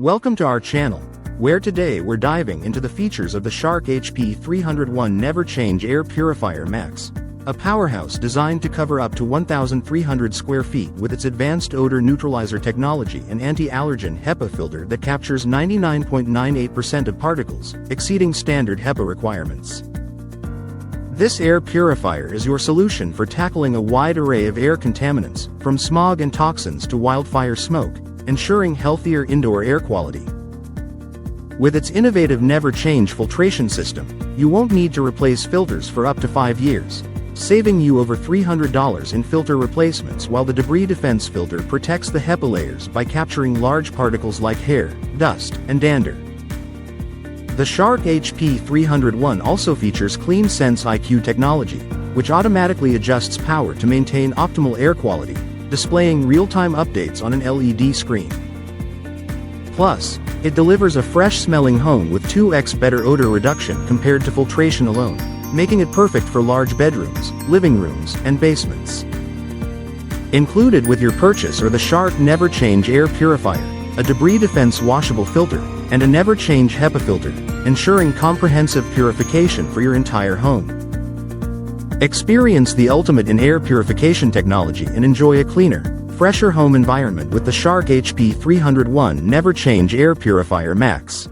Welcome to our channel, where today we're diving into the features of the Shark HP301 NeverChange Air Purifier Max, a powerhouse designed to cover up to 1,300 square feet with its advanced odor neutralizer technology and anti-allergen HEPA filter that captures 99.98% of particles, exceeding standard HEPA requirements. This air purifier is your solution for tackling a wide array of air contaminants, from smog and toxins to wildfire smoke, ensuring healthier indoor air quality. With its innovative NeverChange filtration system, you won't need to replace filters for up to 5 years, saving you over $300 in filter replacements, while the debris defense filter protects the HEPA layers by capturing large particles like hair, dust, and dander. The Shark HP301 also features Clean Sense IQ technology, which automatically adjusts power to maintain optimal air quality, displaying real-time updates on an LED screen. Plus, it delivers a fresh-smelling home with 2x better odor reduction compared to filtration alone, making it perfect for large bedrooms, living rooms, and basements. Included with your purchase are the Shark NeverChange Air Purifier, a debris defense washable filter, and a NeverChange HEPA filter, ensuring comprehensive purification for your entire home. Experience the ultimate in air purification technology and enjoy a cleaner, fresher home environment with the Shark HP301 NeverChange Air Purifier Max.